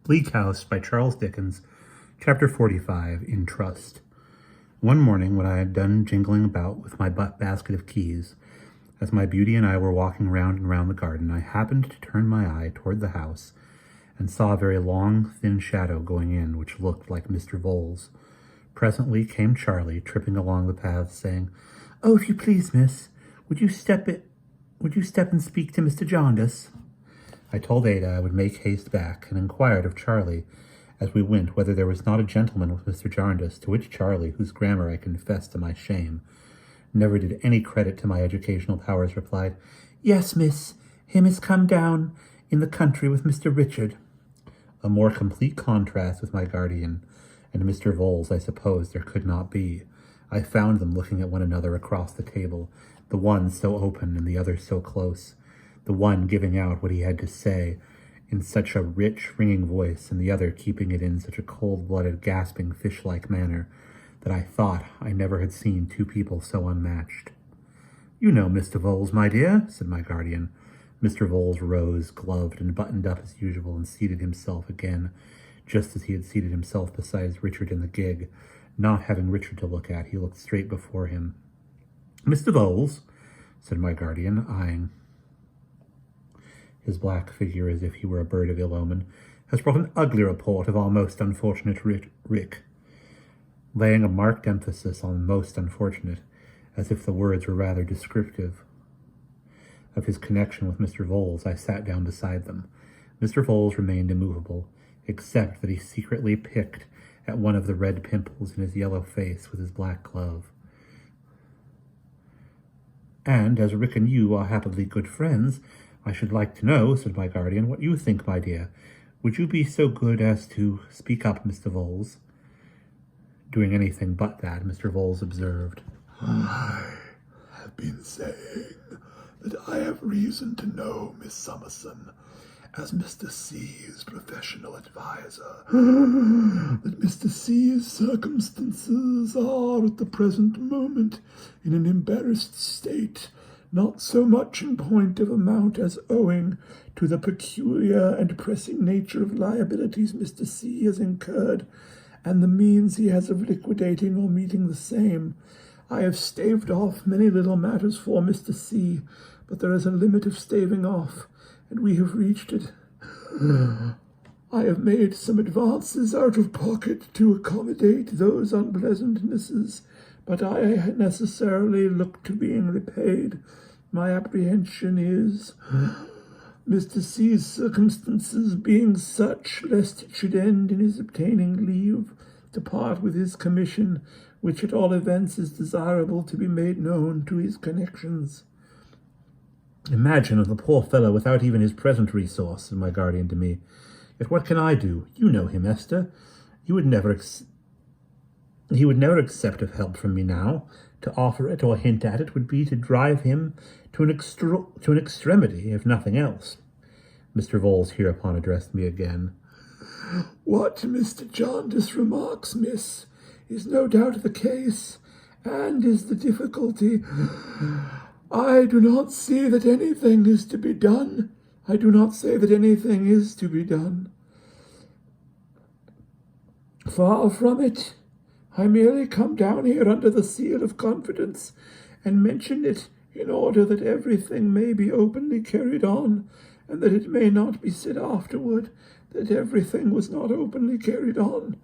Bleak House by Charles Dickens, Chapter 45, In Trust. One morning, when I had done jingling about with my basket of keys, as my beauty and I were walking round and round the garden, I happened to turn my eye toward the house and saw a very long, thin shadow going in, which looked like Mr. Vholes. Presently came Charlie, tripping along the path, saying, "Oh, if you please, miss, would you step and speak to Mr. Jarndyce?" I told Ada I would make haste back, and inquired of Charlie as we went whether there was not a gentleman with Mr. Jarndyce, to which Charlie, whose grammar I confess to my shame never did any credit to my educational powers, replied, "Yes, miss, him is come down in the country with Mr. Richard." A more complete contrast with my guardian and Mr. Vholes, I suppose, there could not be. I found them looking at one another across the table, the one so open and the other so close, the one giving out what he had to say in such a rich, ringing voice, and the other keeping it in such a cold-blooded, gasping, fish-like manner that I thought I never had seen two people so unmatched. "You know Mr. Vholes, my dear," said my guardian. Mr. Vholes rose, gloved, and buttoned up as usual, and seated himself again, just as he had seated himself beside Richard in the gig. Not having Richard to look at, he looked straight before him. "Mr. Vholes," said my guardian, eyeing his black figure as if he were a bird of ill omen, "has brought an ugly report of our most unfortunate Rick," laying a marked emphasis on most unfortunate, as if the words were rather descriptive of his connection with Mr. Vholes. I sat down beside them. Mr. Vholes remained immovable, except that he secretly picked at one of the red pimples in his yellow face with his black glove. "And as Rick and you are happily good friends, I should like to know," said my guardian, "what you think, my dear. Would you be so good as to speak up, Mr. Vholes?" Doing anything but that, Mr. Vholes observed, "I have been saying that I have reason to know Miss Summerson as Mr. C.'s professional adviser, that Mr. C.'s circumstances are at the present moment in an embarrassed state, not so much in point of amount as owing to the peculiar and pressing nature of liabilities Mr. C. has incurred, and the means he has of liquidating or meeting the same. I have staved off many little matters for Mr. C., but there is a limit of staving off, and we have reached it. I have made some advances out of pocket to accommodate those unpleasantnesses, but I necessarily look to being repaid. My apprehension is Mr. C.'s circumstances being such, lest it should end in his obtaining leave to part with his commission, which at all events is desirable to be made known to his connections." "Imagine the poor fellow without even his present resource," said my guardian to me. "Yet what can I do? You know him, Esther. He would never accept of help from me now. To offer it or hint at it would be to drive him to an extremity, if nothing else." Mr. Vholes hereupon addressed me again. "What Mr. Jarndyce remarks, miss, is no doubt the case, and is the difficulty. I do not see that anything is to be done. I do not say that anything is to be done. Far from it. I merely come down here under the seal of confidence and mention it in order that everything may be openly carried on, and that it may not be said afterward that everything was not openly carried on.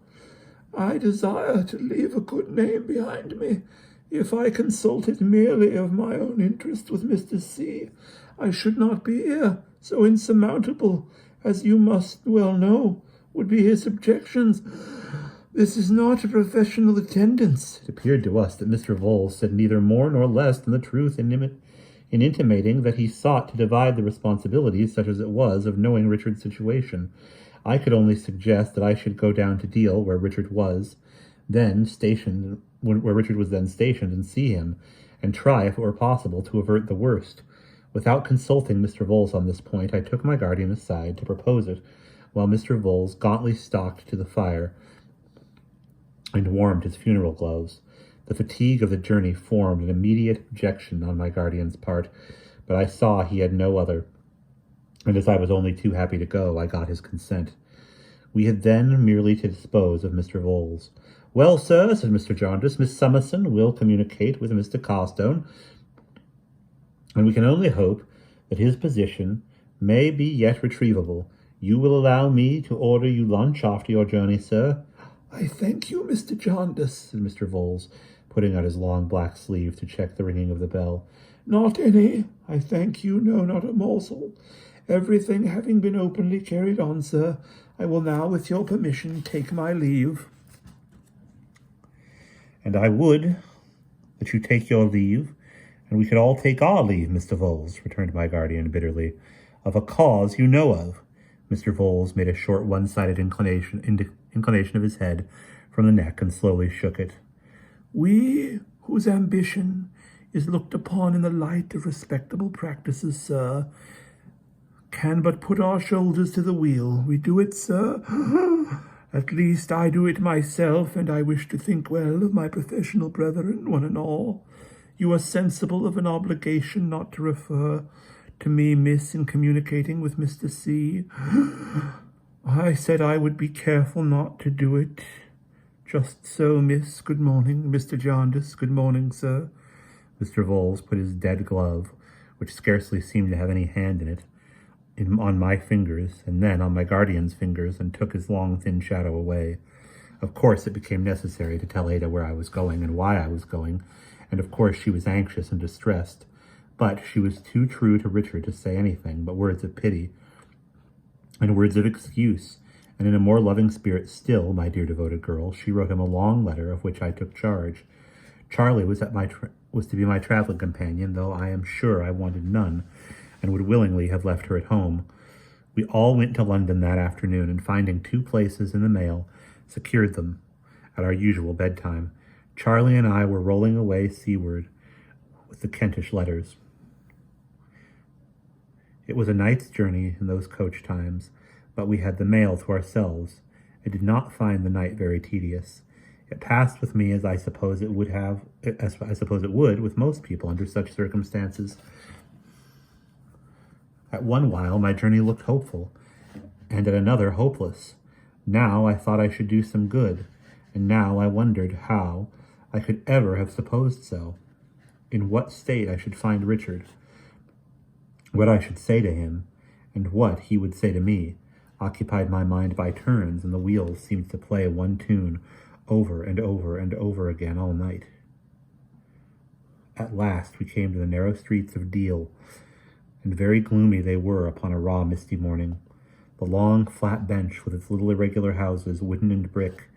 I desire to leave a good name behind me. If I consulted merely of my own interest with Mr. C., I should not be here. So insurmountable, as you must well know, would be his objections. This is not a professional attendance." It appeared to us that Mr. Vholes said neither more nor less than the truth in intimating that he sought to divide the responsibility, such as it was, of knowing Richard's situation. I could only suggest that I should go down to Deal, where Richard was then stationed, and see him, and try, if it were possible, to avert the worst. Without consulting Mr. Vholes on this point, I took my guardian aside to propose it, while Mr. Vholes gauntly stalked to the fire and warmed his funeral gloves. The fatigue of the journey formed an immediate objection on my guardian's part, but I saw he had no other, and as I was only too happy to go, I got his consent. We had then merely to dispose of Mr. Vholes. "Well, sir," said Mr. Jarndyce, "Miss Summerson will communicate with Mr. Carstone, and we can only hope that his position may be yet retrievable. You will allow me to order you lunch after your journey, sir?" "I thank you, Mr. Jarndyce," said Mr. Vholes, putting out his long black sleeve to check the ringing of the bell. "Not any, I thank you, no, not a morsel. Everything having been openly carried on, sir, I will now, with your permission, take my leave." "And I would that you take your leave, and we could all take our leave, Mr. Vholes," returned my guardian bitterly, "of a cause you know of." Mr. Vholes made a short one-sided inclination of his head from the neck and slowly shook it. "We, whose ambition is looked upon in the light of respectable practices, sir, can but put our shoulders to the wheel. We do it, sir. At least I do it myself, and I wish to think well of my professional brethren, one and all. You are sensible of an obligation not to refer to me, miss, in communicating with Mr. C. I said I would be careful not to do it. Just so, miss. Good morning, Mr. Jarndyce. Good morning, sir." Mr. Vholes put his dead glove, which scarcely seemed to have any hand in it, on my fingers, and then on my guardian's fingers, and took his long, thin shadow away. Of course, it became necessary to tell Ada where I was going and why I was going, and of course she was anxious and distressed, but she was too true to Richard to say anything but words of pity and words of excuse, and in a more loving spirit still, my dear devoted girl, she wrote him a long letter of which I took charge. Charlie was to be my traveling companion, though I am sure I wanted none, and would willingly have left her at home. We all went to London that afternoon, and finding 2 places in the mail, secured them at our usual bedtime. Charlie and I were rolling away seaward with the Kentish letters. It was a night's journey in those coach times, but we had the mail to ourselves. I did not find the night very tedious. It passed with me as I suppose it would with most people under such circumstances. At one while my journey looked hopeful, and at another hopeless. Now I thought I should do some good, and now I wondered how I could ever have supposed so, in what state I should find Richard, what I should say to him, and what he would say to me, occupied my mind by turns, and the wheels seemed to play one tune over and over and over again all night. At last we came to the narrow streets of Deal, and very gloomy they were upon a raw, misty morning. The long, flat bench, with its little irregular houses, wooden and brick,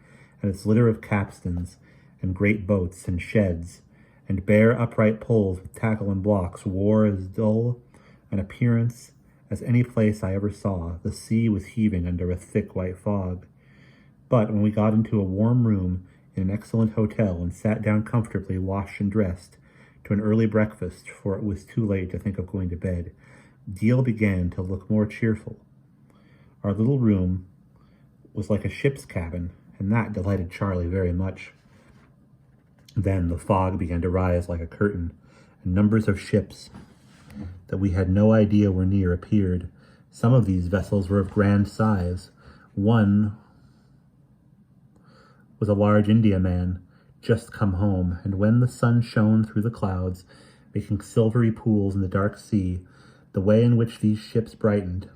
and its litter of capstans, and great boats, and sheds, and bare upright poles with tackle and blocks, wore as dull an appearance as any place I ever saw. The sea was heaving under a thick white fog. But when we got into a warm room in an excellent hotel, and sat down comfortably, washed and dressed, to an early breakfast, for it was too late to think of going to bed, Deal began to look more cheerful. Our little room was like a ship's cabin, and that delighted Charlie very much. Then the fog began to rise like a curtain, and numbers of ships that we had no idea were near appeared. Some of these vessels were of grand size. One was a large Indiaman, just come home, and when the sun shone through the clouds, making silvery pools in the dark sea, the way in which these ships brightened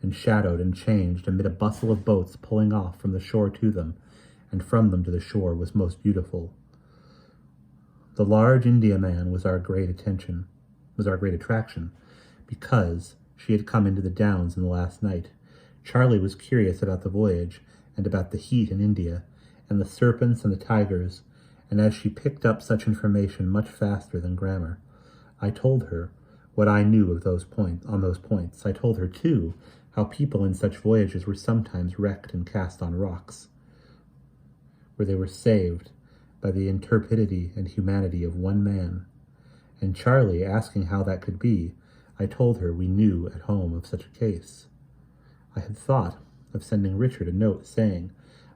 and shadowed and changed amid a bustle of boats pulling off from the shore to them, and from them to the shore, was most beautiful. The large Indiaman was our great attraction, because she had come into the Downs in the last night. Charlie was curious about the voyage, and about the heat in India, and the serpents and the tigers, and as she picked up such information much faster than grammar, I told her what I knew of on those points. I told her, too, how people in such voyages were sometimes wrecked and cast on rocks, where they were saved by the intrepidity and humanity of one man. And Charlie, asking how that could be, I told her we knew at home of such a case. I had thought of sending Richard a note saying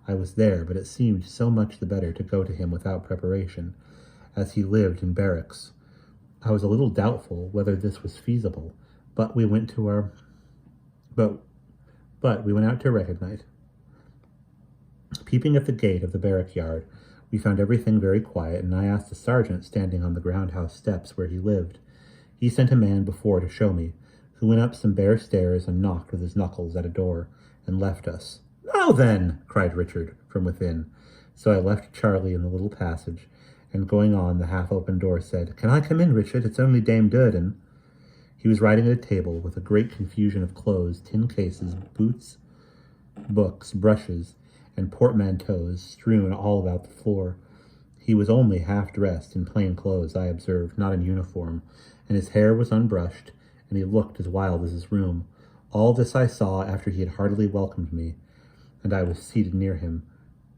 I was there, but it seemed so much the better to go to him without preparation, as he lived in barracks. I was a little doubtful whether this was feasible, but we went out to recognize. Peeping at the gate of the barrack yard, we found everything very quiet, and I asked the sergeant standing on the ground-house steps where he lived. He sent a man before to show me, who went up some bare stairs and knocked with his knuckles at a door, and left us. "Now then!" cried Richard from within. So I left Charlie in the little passage, and going on the half-open door said, "Can I come in, Richard? It's only Dame Durden." He was writing at a table with a great confusion of clothes, tin cases, boots, books, brushes, and portmanteaus strewn all about the floor. He was only half-dressed in plain clothes, I observed, not in uniform, and his hair was unbrushed, and he looked as wild as his room. All this I saw after he had heartily welcomed me, and I was seated near him,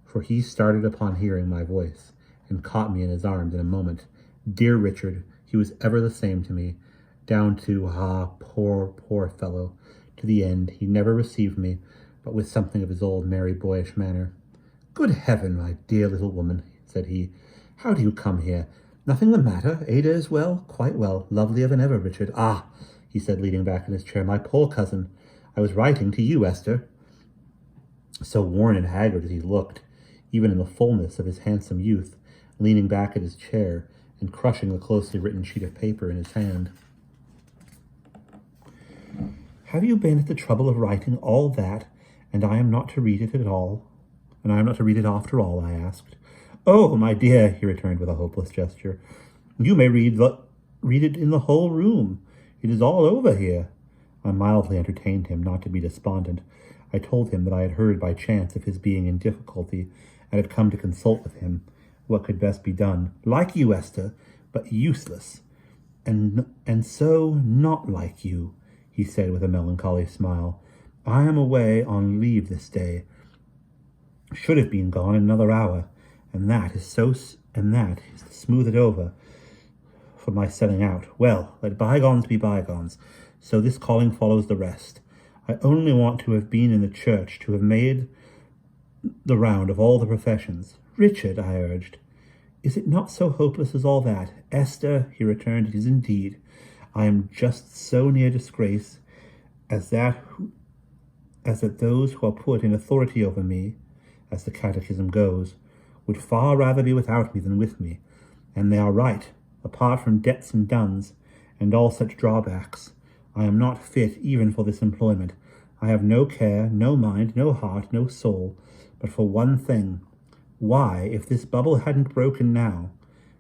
for he started upon hearing my voice, and caught me in his arms in a moment. Dear Richard, he was ever the same to me, down to, poor fellow, to the end. He never received me, but with something of his old merry boyish manner. "Good heaven, my dear little woman," said he, "how do you come here? Nothing the matter? Ada is well?" "Quite well. Lovelier than ever, Richard." "Ah," he said, leaning back in his chair, "my poor cousin. I was writing to you, Esther." So worn and haggard as he looked, even in the fullness of his handsome youth, leaning back at his chair and crushing the closely written sheet of paper in his hand. "Have you been at the trouble of writing all that, and I am not to read it at all? And I am not to read it after all?" I asked. "Oh, my dear," he returned with a hopeless gesture, "you may read it in the whole room. It is all over here." I mildly entertained him not to be despondent. I told him that I had heard by chance of his being in difficulty, and had come to consult with him what could best be done. "Like you, Esther, but useless. And so not like you," he said with a melancholy smile. "I am away on leave this day. Should have been gone in another hour, and that is to smooth it over for my setting out. Well, let bygones be bygones. So this calling follows the rest. I only want to have been in the church, to have made the round of all the professions." "Richard," I urged, "is it not so hopeless as all that?" "Esther," he returned, "it is indeed. I am just so near disgrace as that those who are put in authority over me, as the catechism goes, would far rather be without me than with me. And they are right. Apart from debts and duns, and all such drawbacks, I am not fit even for this employment. I have no care, no mind, no heart, no soul, but for one thing. Why, if this bubble hadn't broken now,"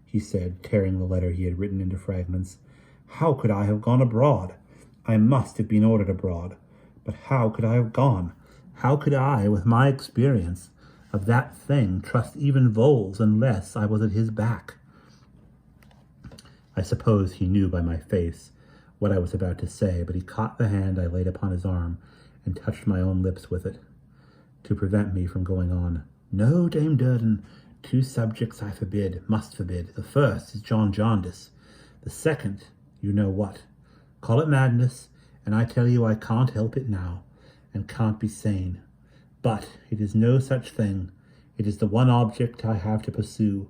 he said, tearing the letter he had written into fragments, "how could I have gone abroad? I must have been ordered abroad. But how could I have gone? How could I, with my experience of that thing, trust even Voles unless I was at his back?" I suppose he knew by my face what I was about to say, but he caught the hand I laid upon his arm and touched my own lips with it, to prevent me from going on. "No, Dame Durden, 2 subjects I must forbid. The first is John Jarndyce. The second, you know what. Call it madness, and I tell you I can't help it now, and can't be sane. But it is no such thing. It is the one object I have to pursue.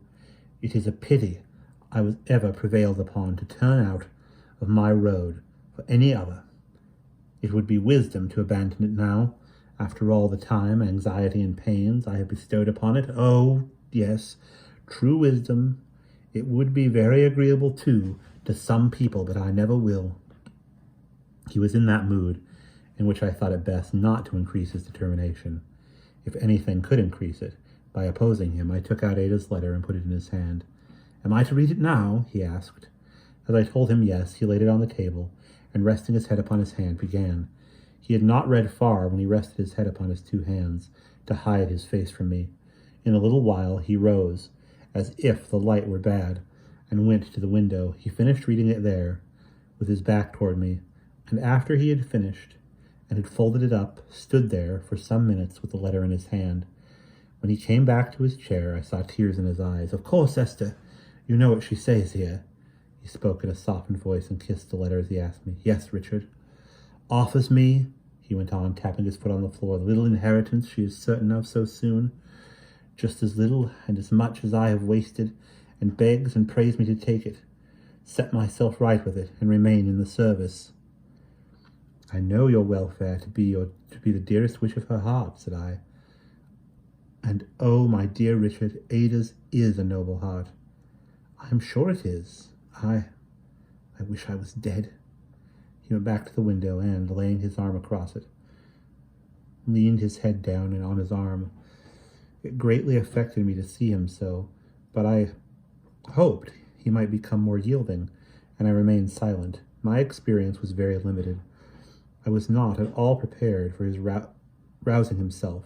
It is a pity I was ever prevailed upon to turn out of my road for any other. It would be wisdom to abandon it now, after all the time, anxiety, and pains I have bestowed upon it. Oh, yes, true wisdom. It would be very agreeable, too, to some people, but I never will." He was in that mood in which I thought it best not to increase his determination. If anything could increase it, by opposing him, I took out Ada's letter and put it in his hand. "Am I to read it now?" he asked. As I told him yes, he laid it on the table, and resting his head upon his hand, began. He had not read far when he rested his head upon his 2 hands, to hide his face from me. In a little while he rose, as if the light were bad, and went to the window. He finished reading it there, with his back toward me, and after he had finished, and had folded it up, stood there for some minutes with the letter in his hand. When he came back to his chair, I saw tears in his eyes. "Of course, Esther, you know what she says here." He spoke in a softened voice and kissed the letter as he asked me. "Yes, Richard." "Offers me," he went on, tapping his foot on the floor, "the little inheritance she is certain of so soon, just as little and as much as I have wasted, and begs and prays me to take it, set myself right with it, and remain in the service." "I know your welfare to be the dearest wish of her heart," said I. And oh, my dear Richard, Ada's is a noble heart. I am sure it is. I wish I was dead. He went back to the window and, laying his arm across it, leaned his head down and on his arm. It greatly affected me to see him so, but I hoped he might become more yielding, and I remained silent. My experience was very limited. I was not at all prepared for his rousing himself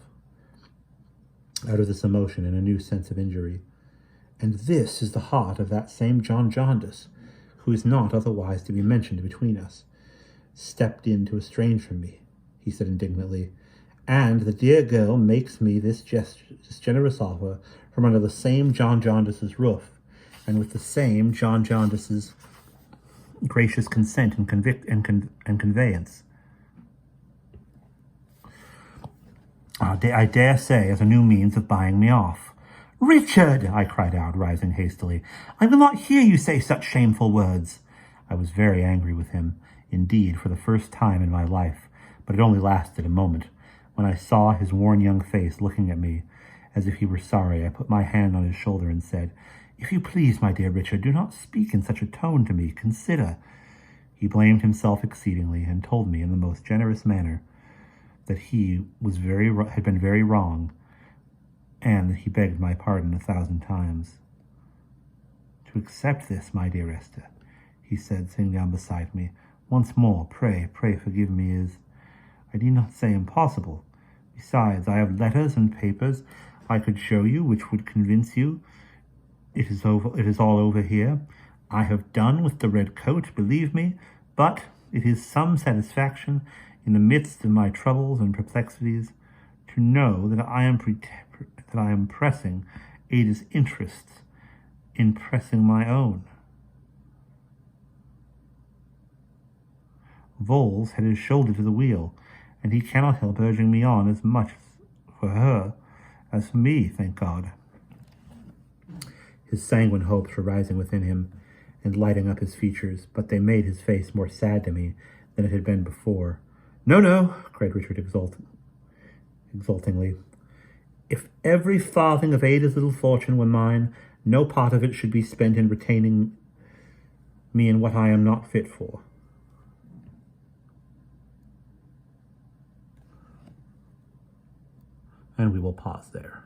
out of this emotion and a new sense of injury. And this is the heart of that same John Jarndyce, who is not otherwise to be mentioned between us, stepped in to estrange from me, he said indignantly, and the dear girl makes me this generous offer from under the same John Jarndyce's roof, and with the same John Jarndyce's gracious consent and conveyance. I dare say as a new means of buying me off. Richard, I cried out, rising hastily, I will not hear you say such shameful words. I was very angry with him, indeed, for the first time in my life, but it only lasted a moment. When I saw his worn young face looking at me, as if he were sorry, I put my hand on his shoulder and said, If you please, my dear Richard, do not speak in such a tone to me. Consider. He blamed himself exceedingly, and told me in the most generous manner that he had been very wrong, and that he begged my pardon 1,000 times. To accept this, my dear Esther, he said, sitting down beside me, once more, pray forgive me, is, I need not say impossible. Besides, I have letters and papers I could show you, which would convince you it is all over here. I have done with the red coat, believe me, but it is some satisfaction in the midst of my troubles and perplexities to know that I am pressing Ada's interests in pressing my own. Voles had his shoulder to the wheel, and he cannot help urging me on as much for her as for me, thank God. His sanguine hopes were rising within him and lighting up his features, but they made his face more sad to me than it had been before. No, cried Richard exultingly. If every farthing of Ada's little fortune were mine, no part of it should be spent in retaining me in what I am not fit for. And we will pause there.